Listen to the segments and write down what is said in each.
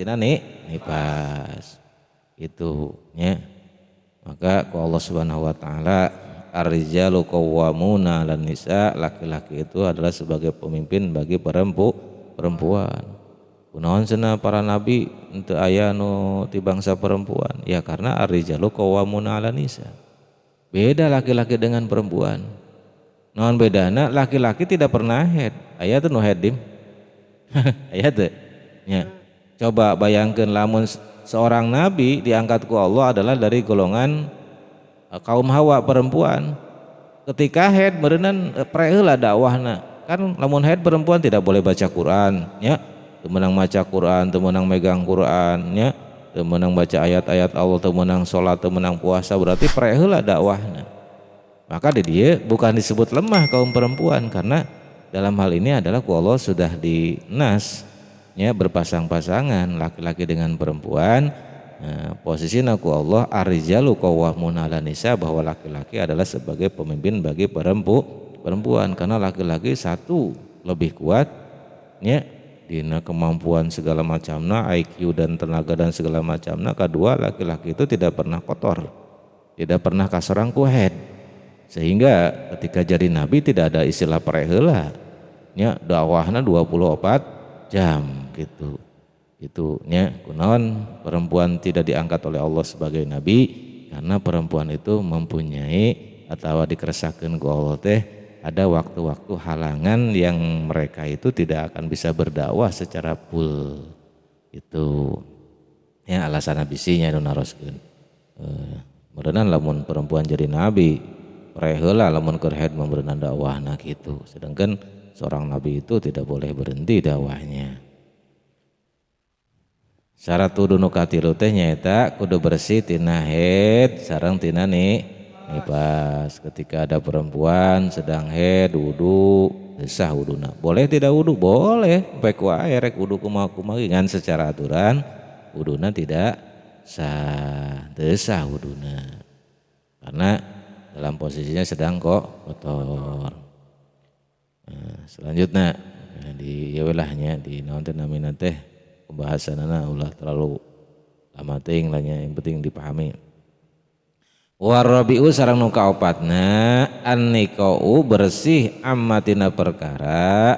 tina nifas itu nya. Maka ku Allah Subhanahu wa taala ar-rijalu qawwamuna 'alan nisa, laki-laki itu adalah sebagai pemimpin bagi perempuan. Kunaon cenah para nabi henteu aya nu ti bangsa perempuan? Ya karena ar-rijalu qawwamuna 'alan nisa. Beda laki-laki dengan perempuan. Naon bedana? Laki-laki tidak pernah haid. Aya teu nu haid dim? Aya teu? Nya. Coba bayangkeun lamun seorang nabi diangkat ku Allah adalah dari golongan kaum Hawa perempuan. Ketika haid meureunnan pre heula dakwahna. Kan lamun haid perempuan tidak boleh baca Quran, nya. Teu meunang maca Quran, teu meunang megang Quran, nya. Teu meunang baca ayat-ayat Allah, teu meunang salat, teu meunang puasa, berarti pre heula dakwahna. Maka di dia bukan disebut lemah kaum perempuan karena dalam hal ini adalah ku Allah sudah dinas nya berpasang-pasangan laki-laki dengan perempuan. Nah, posisinya ku Allah ar-rijalu qawwamuna 'alan nisa, bahwa laki-laki adalah sebagai pemimpin bagi perempuan karena laki-laki satu lebih kuat nya dina kemampuan segala macamna, IQ dan tenaga dan segala macamna. Kedua, laki-laki itu tidak pernah kotor, tidak pernah kasarang ku haid, sehingga ketika jadi nabi tidak ada istilah pre heula nya dakwahna 24 jam gitu. Itu nya kunaon perempuan tidak diangkat oleh Allah sebagai nabi karena perempuan itu mempunyai atau dikeresakeun ku Allah teh ada waktu-waktu halangan yang mereka itu tidak akan bisa berdakwah secara full. Itu ya alasan bisinya nu naroskeun. Meureunnan lamun perempuan jadi nabi pre heula lamun keur haid membeureunna dakwahna gitu. Sedangkan seorang nabi itu tidak boleh berhenti dakwahnya. Syarat wudu nu katilu teh nyaeta kudu bersih tina haid sareng tina nifas. Ketika ada perempuan sedang haid wudu sah wuduna. Boleh tidak wudu? Boleh. Baik wae rek wudu kumaha-kumaha ngan secara aturan wuduna tidak sah, teu sah wuduna. Karena dalam posisinya sedang kok kotor. Nah, selanjutnya di yawelahnya di naon teh namina teh pembahasanana ulah terlalu lama teuing lah nya, yang penting dipahami. Warabi'u sareng nu kaopatna an-niqau bersih ammatina perkara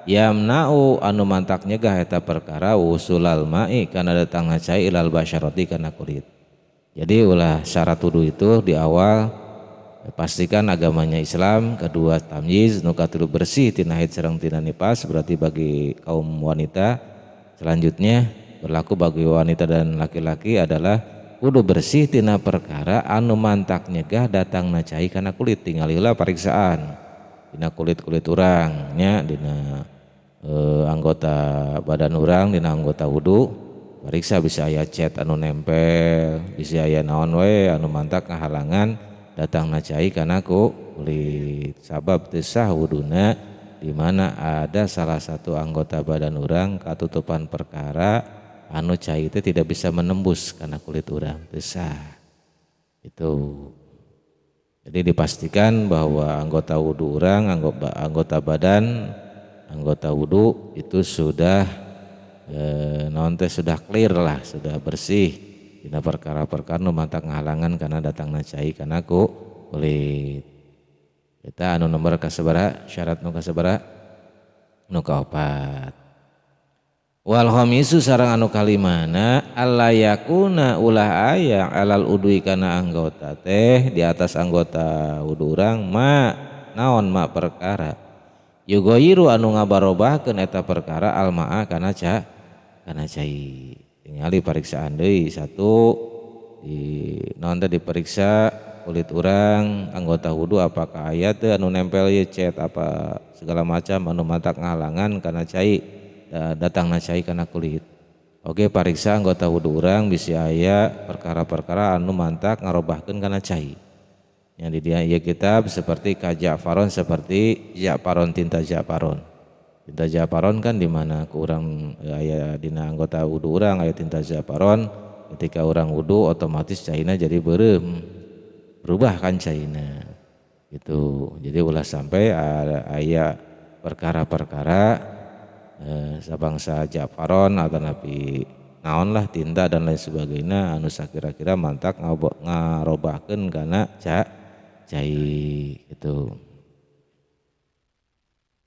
yamna'u anu mantak nyegah eta perkara wusulal ma'i kana datangna cai ilal basyarati kana kulit. Jadi ulah syarat wudu itu di awal pastikan agamanya Islam, kedua tamyiz, nu katilu bersih tina haid sareng tina nifas, berarti bagi kaum wanita. Selanjutnya berlaku bagi wanita dan laki-laki adalah kudu bersih tina perkara anu mantak nyegah datangna cai kana kulit. Tinggal heula pariksaan dina kulit-kulit urang nya, dina anggota badan urang, dina anggota wudu. Pariksa bisa aya cet anu nempel, bisa aya naon we anu mantak ngahalangan datangna cai kana kulit. Sabab teu sah wuduna di mana ada salah satu anggota badan urang katutupan perkara anu cai itu tidak bisa menembus karena kulit urang, teu sah. Itu. Jadi dipastikan bahwa anggota wudu urang, anggota badan, anggota wudu itu sudah naon teh sudah clear lah, sudah bersih dina perkara-perkara nu mantak ngahalangan karena datangna cai kana kulit. Eta anu nomor kasabaraha? Syarat nu kasabaraha? Nu kaopat. Wal khamisu sareng anu kalimana alla yakuna ulah aya alal udwi kana anggota teh di atas anggota wudu urang naon perkara yugoyiru anu ngabarobahkeun eta perkara almaa kana cai. Tingali pariksaan deui satu di naon teh diperiksa kulit urang anggota wudu apakah aya teu anu nempel ieu cet apa segala macam anu mantak ngahalangan kana cai datangna cai kana kulit. Oke, pariksa anggota wudu urang bisi aya perkara-perkara anu mantak ngarobahkeun kana cai. Yang di dia ieu kitab seperti kajafaron, seperti jafaron, tinta jafaron. Tinta jafaron kan di mana ku urang aya dina anggota wudu urang aya tinta jafaron, ketika urang wudu otomatis caina jadi beureum. Berubah kan caina. Gitu. Jadi ulah sampai aya perkara-perkara sabangsa jafaron atau napi naon lah tinta dan lain sebagainya anu sakira-kira mantak ngarobahkeun kana cai gitu.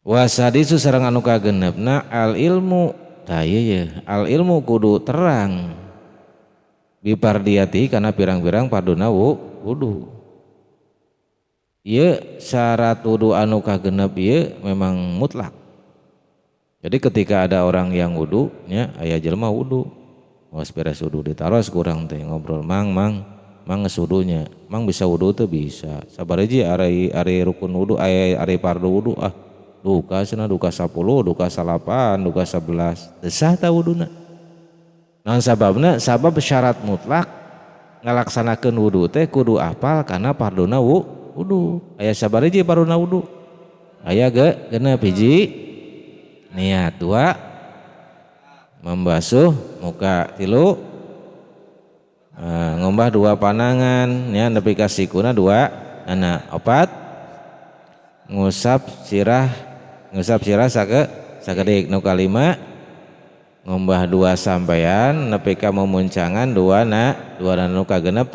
Wasadisu sareng anu kagenepna al ilmu tah ieu ye al ilmu kudu terang bipardiati kana pirang-pirang parduna wudu. Ieu syarat wudu anu kagenep ieu memang mutlak. Jadi ketika ada orang yang wudu nya aya jelema wudu geus beres wudu ditaros kurang teh ngobrol mang geus wudunya mang bisa wudu teh bisa sabaraji ari rukun wudu ari fardu wudu duka cenah duka 10 duka 8 duka 11 teu sah ta wuduna. Naon sababna? Sabab syarat mutlak ngalaksanakeun wudu teh kudu apal kana farduna wudu. Aya sabaraji farduna wudu? Aya genep hiji niat, 2 membasuh muka, 3 ngombah 2 panangan nya nepi ka sikuna 2 anak, 4 ngusap sirah sakedik, nu kalima ngombah 2 sampean nepi ka memuncangan 2 nu kagenep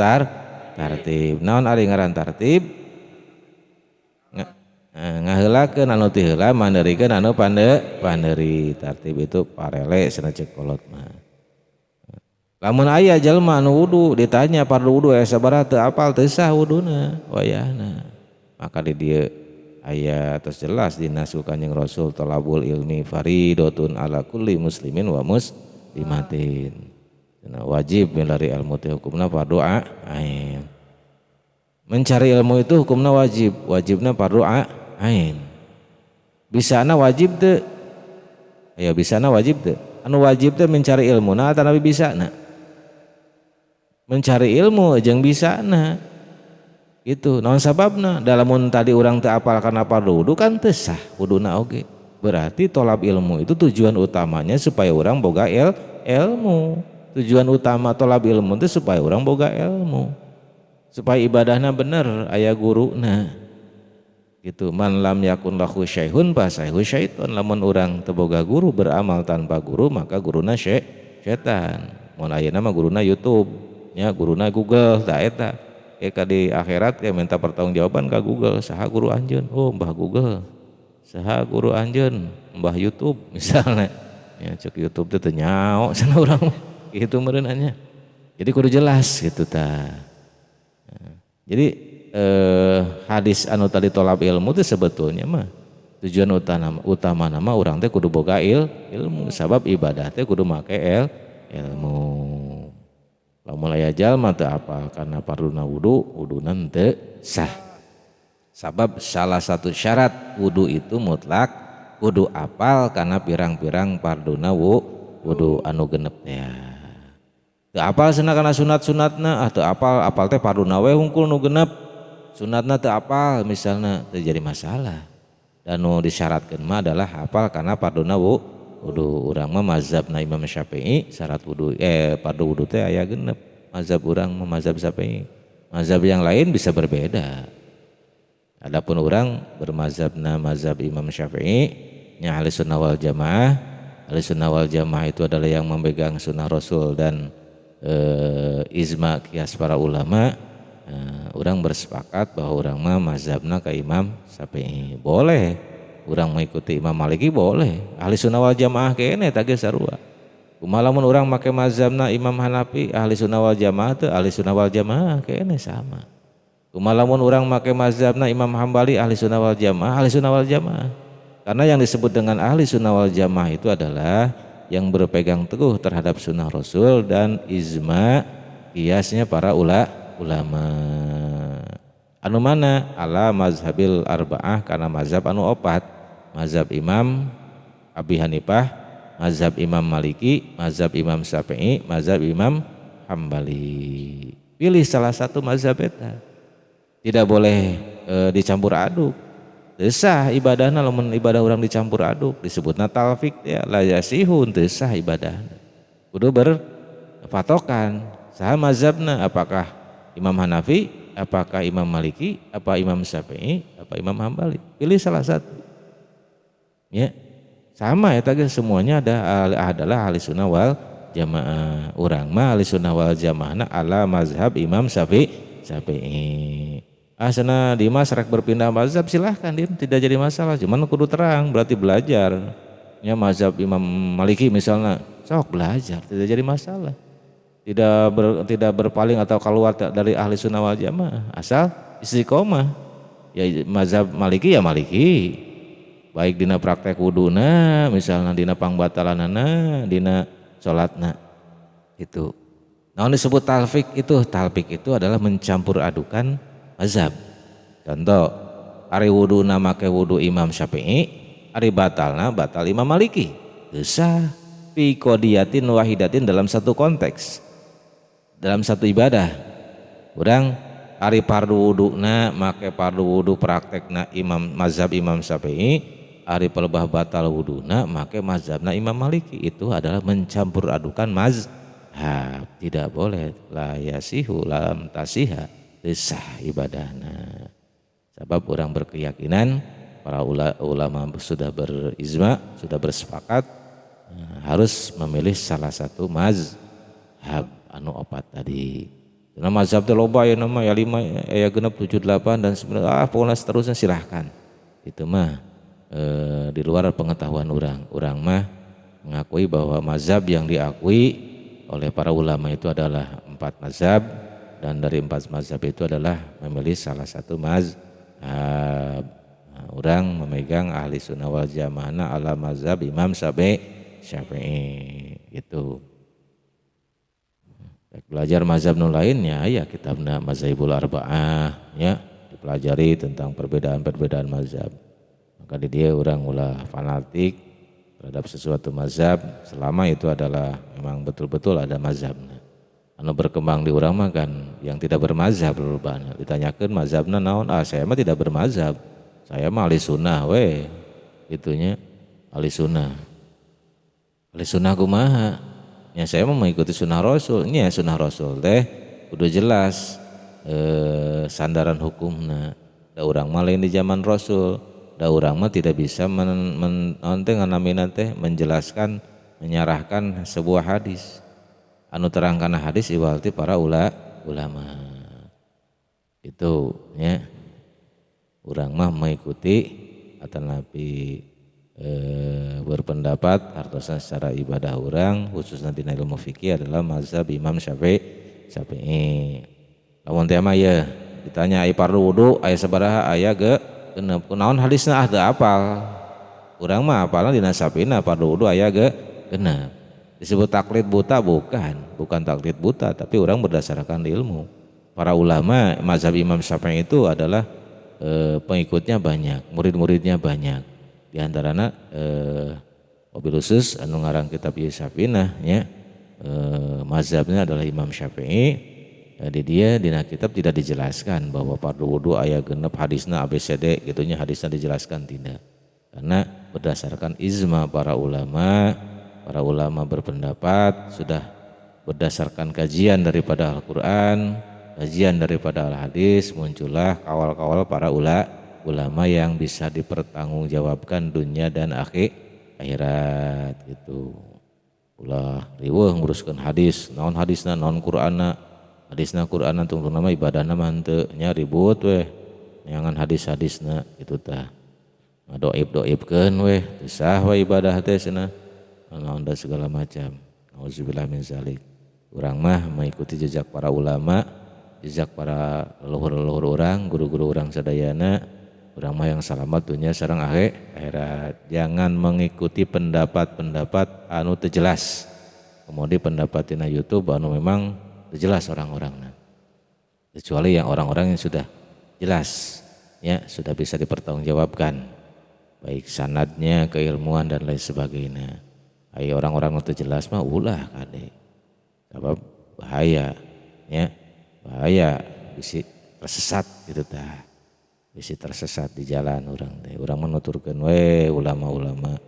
tartib. Naon ari ngaran tartib? Ngaheulakeun anu ti heula mandeurikeun anu pandeuri. Tartib itu parele cenah cek kolot mah. Lamun aya jalma anu wudu ditanya fardu wudu aya sabaraha teu apal teu sah wuduna wayahna. Maka di dieu aya tos jelas dina su Kanjeng Rasul talabul ilmi faridatun ala kulli muslimin wa muslimatin. Wajib milari ilmu teh hukumna fardu ain. Mencari ilmu itu hukumna wajibna fardu ain. Bisana wajib teu? Ya bisana wajib teu? Anu wajib teh mencari ilmu nah atau nabi bisana? Mencari ilmu jeung bisana. Itu naon sababna? Dalamun tadi urang teu apal kana fardu wudu kan teu sah wuduna oge. Berarti tolab ilmu itu tujuan utamanya supaya orang boga ilmu. Tujuan utama tolab ilmu itu supaya orang boga ilmu. Supaya ibadahna bener aya guruna. Gitu. Man lam yakun lahu syaihun fa saihu syaiton. Lamun urang teu boga guru beramal tanpa guru maka guruna setan. Mun ayeuna mah guruna YouTube, nya guruna Google tah eta. Di akhirat kayak minta pertanggungjawaban ke Google, saha guru anjeun? Oh Mbah Google. Saha guru anjeun? Mbah YouTube misalnya. Ya cek YouTube teh teu nyao cenah urang kitu meureunanya. Jadi kudu jelas gitu tah. Jadi hadis anu tadi tolab ilmu teh sebetulnya mah tujuan utama nama urang teh kudu boga ilmu sabab ibadah teh kudu make ilmu. Lamun aya jalma teu apal kana farduna wuduna teu sah. Sabab salah satu syarat wudu itu mutlak kudu apal kana pirang-pirang farduna wudu anu genep teh. Teu apal cenah kana sunat-sunatna teu apal teh farduna we hungkul nu genep. Sunatna teu apal misalna teu jadi masalah. Dan nu disyaratkeun mah adalah hafal kana farduna wudu. Urang mah mazhabna Imam Syafi'i syarat wudu fardu wudu teh aya genep. Mazhab urang mah mazhab Syafi'i. Mazhab yang lain bisa berbeda. Adapun urang bermazhabna mazhab Imam Syafi'i nya Ahlussunnah wal Jamaah. Ahlussunnah wal Jamaah itu adalah yang memegang sunnah Rasul dan ijma qiyas para ulama. Urang bersepakat bahwa urang mah mazhabna ka Imam Syafi'i. Boleh urang mengikuti Imam Maliki boleh. Ahli sunnah wal jamaah kene tage sarua. Kumaha lamun urang make mazhabna Imam Hanafi ahli sunnah wal jamaah teu ahli sunnah wal jamaah kene sama. Kumaha lamun urang make mazhabna Imam Hambali ahli sunnah wal jamaah. Karena yang disebut dengan ahli sunnah wal jamaah itu adalah yang berpegang teguh terhadap sunnah Rasul dan ijma qiyasnya para ulama. Anu mana ala mazhabil arba'ah karena mazhab anu opat. Mazhab Imam Abi Hanifah, mazhab Imam Maliki, mazhab Imam Syafi'i, mazhab Imam Hambali. Pilih salah satu mazhab eta. Tidak boleh dicampur aduk. Teu sah ibadahna lamun ibadah urang dicampur aduk disebutna talfik ya la yasihun teu sah ibadahna. Kudu berpatokan saha mazhabna apakah Imam Hanafi, apakah Imam Maliki, apa Imam Syafi'i, apa Imam Hambali. Pilih salah satu. Ya. Sama ya tadi semuanya adalah ahli sunnah wal Jamaah. Urang mah ahli sunnah wal jamaahna ala mazhab Imam Syafi'i. Sana Dimas rek berpindah mazhab silahkan Dim, tidak jadi masalah, cuman kudu terang berarti belajar. Ya mazhab Imam Maliki misalnya, sok belajar, tidak jadi masalah. Tidak berpaling atau keluar dari ahli sunnah wal jamaah, asal istiqomah. Ya mazhab Maliki ya Maliki. Baik dina praktek wuduna, misalnya dina pangbatalanana, dina salatna. Itu. Nah, disebut talfik itu adalah mencampur adukan mazhab. Contoh, ari wuduna make wudu Imam Syafi'i, ari batalna batal Imam Maliki. Bisa fi qodiyatin wahidatin dalam satu konteks. Dalam satu ibadah. Urang ari fardu wuduna make fardu wudu praktekna mazhab Imam Syafi'i, ari pelebah batal wuduna make mazhabna Imam Maliki. Itu adalah mencampur adukan mazhab. Tidak boleh, la yasihu lam tasiha sah ibadahna. Sebab orang berkeyakinan para ulama sudah berizma, sudah bersepakat harus memilih salah satu mazhab anu opat tadi. Karena mazhab teh loba ya nama ya 5 ya genep 7 8 dan 9 pokoknya seterusnya silahkan. Itu mah di luar pengetahuan orang. Orang mah mengakui bahwa mazhab yang diakui oleh para ulama itu adalah 4 mazhab, dan dari 4 mazhab itu adalah memilih salah satu mazhab. Orang memegang ahli sunnah wal jamaah ala mazhab Imam Syafi'i itu. Belajar mazhab nu lainnya ya kitabna Mazhabul Arba'ah ya, dipelajari tentang perbedaan-perbedaan mazhab. Maka di dia orang ulah fanatik terhadap sesuatu mazhab selama itu adalah memang betul-betul ada mazhabnya. Anu berkembang di urang mah kan yang tidak bermazhab lolobana. Ditanyakeun mazhabna naon? Saya mah tidak bermazhab. Saya mah ahli sunnah we. Itunya ahli sunnah. Ahli sunnah kumaha? Ya saya mah mengikuti sunnah Rasul. Nya sunnah Rasul teh kudu jelas sandaran hukumna. Da urang mah lain di zaman Rasul. Da urang mah tidak bisa menjelaskan, menyarahkan sebuah hadis. Anu terangkan hadis iwalti para ulama. Itu ya. Urang mah mengikuti atau nabi berpendapat hartosna secara ibadah urang khususna dina ilmu fikih adalah mazhab Imam Syafi'i. Lamun teh mah ya ditanya aya fardu wudu aya sabaraha aya ge genep kunaon hadisna teu apal. Urang mah apalna dina Syafi'ina fardu wudu aya ge genep. Disebut taklid buta bukan taklid buta, tapi orang berdasarkan ilmu. Para ulama mazhab Imam Syafi'i itu adalah pengikutnya banyak, murid-muridnya banyak. Di antaranya mobil khusus anu ngarang kitab Syafi'inah ya, mazhabnya adalah Imam Syafi'i. Di dia dina kitab tidak dijelaskan bahwa fardu wudu aya genep hadisna ABCD gitunya, hadisnya dijelaskan tidak. Karena berdasarkan ijma para ulama berpendapat sudah berdasarkan kajian daripada Al-Quran, kajian daripada Al-Hadis, muncullah kawal-kawal para ulama yang bisa dipertanggungjawabkan dunia dan akhirat gitu. Ulah riweuh nguruskeun hadis, naon hadisna naon Qur'anna. Hadisna Qur'anna tungtung nama ibadahna mah henteu nya ribut weh. Neangan hadis-hadisna itu tah. Ngadoib-doibkeun weh, teu sah we ibadah teh cenah. Naon da segala macam. Auzubillah min zalik. Urang mah mengikuti jejak para ulama, jejak para leluhur-leluhur urang, guru-guru urang sadayana. Urang mah yang selamat dunia sareng akhirat. Jangan mengikuti pendapat-pendapat anu teu jelas. Kemudian pendapat tina YouTube anu memang teu jelas orang-orangna. Kecuali yang orang-orang yang sudah jelas, ya sudah bisa dipertanggungjawabkan, baik sanadnya, keilmuan dan lain sebagainya. Ayo orang-orang anu teu jelas mah ulah kade. Sebab bahaya, ya bahaya bisi tersesat gitu tah. Bisi tersesat di jalan urang teh. Urang menuturkeun we ulama-ulama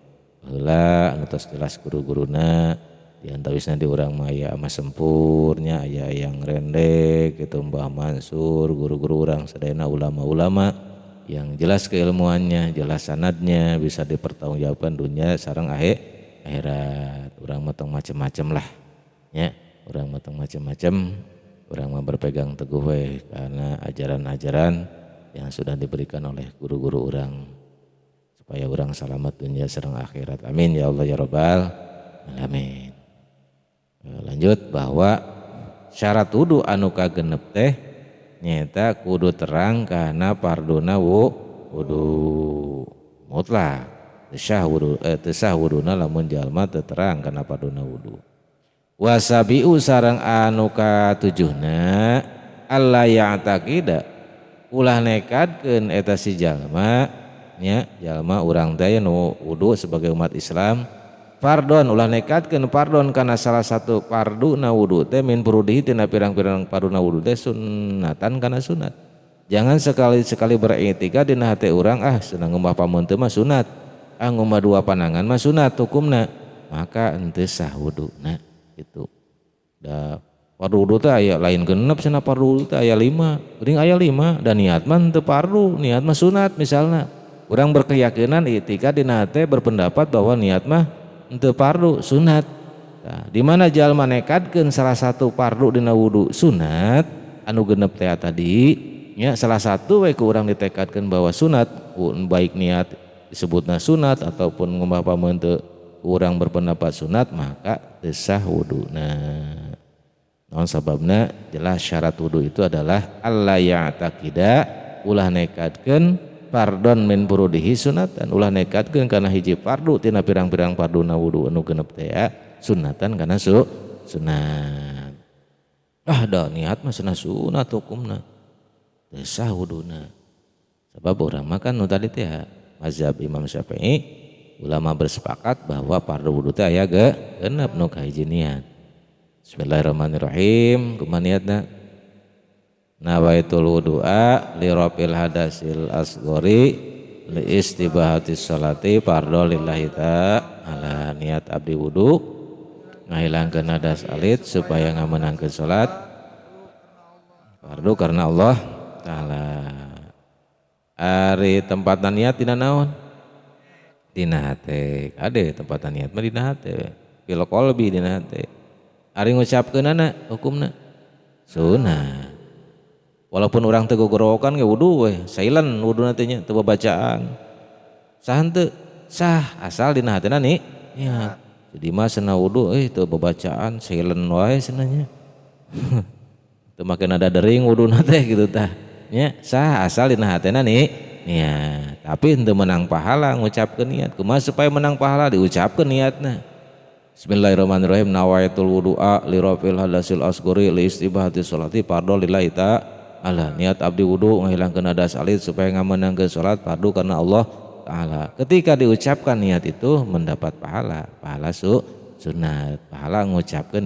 heula anu tos jelas guru-guruna di antawisna di urang mah aya Mas Sempurnya, aya yang rendek gitu Mbah Mansur, guru-guru urang sadayana ulama-ulama yang jelas keilmuannya, jelas sanadnya, bisa dipertanggungjawabkan dunia sareng akhirat. Urang mah tong macem-macem lah. Ya, orang matang macam-macam, orang mah berpegang teguh we karena ajaran-ajaran yang sudah diberikan oleh guru-guru orang supaya orang selamat dunia serang akhirat. Amin ya Allah ya Rabbal alamin. Lanjut bahwa syarat wudu anu kagenep teh nyata kudu terang karena parduna wudu mutlak. Tesah wuduna lamun jalma teu terang karena parduna wudu. Wasabiu sareng anu katujuhna alla ya'taqida ulah nekadkeun eta si jalma nya jalma urang teh nu wudu sebagai umat Islam fardon ulah nekadkeun fardon kana salah satu farduna wudu teh min furudihi tina pirang-pirang farduna wudu teh sunnatan kana sunat. Jangan sekali-sekali beriktikad dina hate urang senang ngumbah pamun teu mah sunat, ngumbah dua panangan mah sunat hukumna, maka henteu sah wuduna. Gitu. Da fardu wudu teh aya lain genep cenah fardu wudu teh aya 5. Geuning aya 5 dan niat mah teu fardu, niat mah sunat misalna. Urang berkeyakinan i'tikad dina teh berpendapat bahwa niat mah teu fardu, sunat. Nah, di mana jalma nekadkeun salah satu fardu dina wudu sunat anu genep teh tadi nya salah satu we ku urang ditekadkeun bahwa sunat baik niat disebutna sunat ataupun ngumbah pamun teu urang berpendapat sunat maka teu sah wuduna. Naon sababna jelas syarat wudu itu adalah alla ya'taqida ulah nekadkeun fardon min furudihi sunatan ulah nekadkeun kana hiji fardu tina pirang-pirang farduna wudu anu genep teh sunatan kana sunat. Da niat mah cenah sunat hukumna teu sah wuduna. Sabab urang makan nu tadi teh mazhab Imam Syafi'i ulama bersepakat bahwa fardu wudu teh aya genep nu kahiji niat. Bismillahirrahmanirrahim. Kumaha niatna? Nawaitul wudu'a li rafil hadasil asghari li istibahati sholati fardhu lillahi ta'ala. Niat abdi wudu ngahilangkeun hadas alit supaya ngamenangkeun salat fardu karena Allah taala. Ari tempatna niat dina naon? Dina hate. Ade tempatan niat mah dina hate. Fil qalbi dina hate. Ari ngucapkeunana hukumna sunah. Walaupun orang teu gogorokan ge wudu we, silent wuduna teh nya teu babacaan. Sah henteu? Sah asal dina hatena niat. Jadi mah cenah wudu teu babacaan, silent wae cenah nya. Teu make nada dering wuduna teh kitu tah. Nya sah asal dina hatena niat, tapi henteu menang pahala ngucapkeun niat. Kumaha supaya menang pahala diucapkeun niatna. Bismillahirrahmanirrahim. Nawaitul wudu'a li rafil hadasil asghari li istibahati sholati fardhu lillahi ta'ala. Niat abdi wudu ngahilangkeun hadas alit supaya ngamenangkeun salat fardu karena Allah taala. Ketika diucapkan niat itu mendapat pahala sunat, pahala ngucapkeun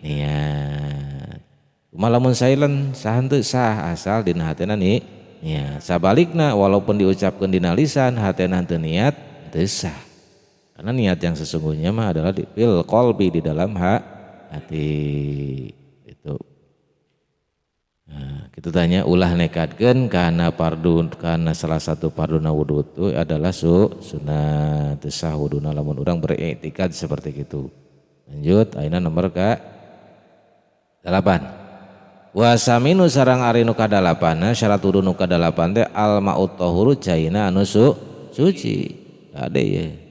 niat. Kumaha lamun silent sah henteu? Sah asal dina hatena niat. Sabalikna walaupun diucapkan dina lisan hatena teu niat teu sah. Karena niat yang sesungguhnya mah adalah di fil qalbi di dalam hati. Itu. Nah, kita tanya ulah nekadkeun kana fardu kana salah satu farduna wudu itu adalah sunat teu sah wuduna lamun urang beriktikad seperti itu. Lanjut ayeuna nomor ka 8. Wasaminu sarang ari nu kadalapanna syarat wudu nu kadalapan teh al ma'ut tahuru caina anu suci. Ade ye.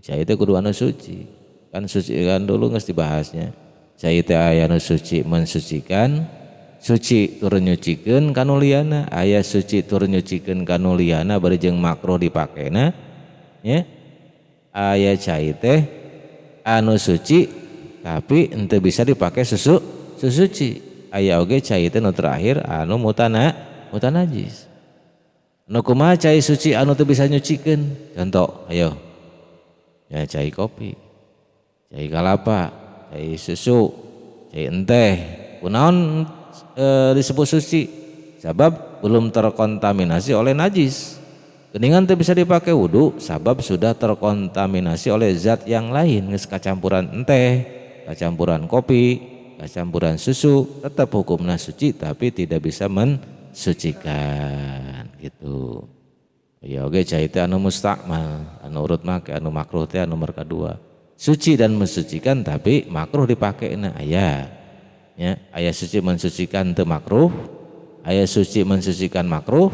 Cai teh kudu anu suci. Kan suci kan dulu geus dibahasnya. Cai teh aya anu suci mensucikan, suci tur nyucikeun kanu liana, aya suci tur nyucikeun kanu liana bari jeung makruh dipakena. Nya. Aya cai teh anu suci tapi henteu bisa dipake suci. Aya oge cai teh nu terakhir anu mutanajis. Nu kumaha cai suci anu teu bisa nyucikeun? Contoh, ayo. Ya cai kopi, cai kalapa, cai susu, cai enteh. Kunaon disebut suci? Sabab belum terkontaminasi oleh najis. Geuningan teu bisa dipakai wudu sabab sudah terkontaminasi oleh zat yang lain, geus kacampuran enteh, kacampuran kopi, kacampuran susu, tetap hukumna suci tapi tidak bisa mensucikan gitu. Ya oge cai teh anu mustakmal, anu urut make anu makruh teh anu nomor kedua. suci dan mensucikan tapi makruh dipakai aya ya, aya suci mensucikan teu makruh, aya suci mensucikan makruh,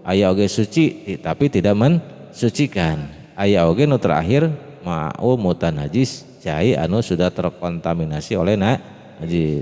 aya oge suci tapi tidak mensucikan, aya oge nu terakhir mau mutanajis cai anu sudah terkontaminasi oleh najis.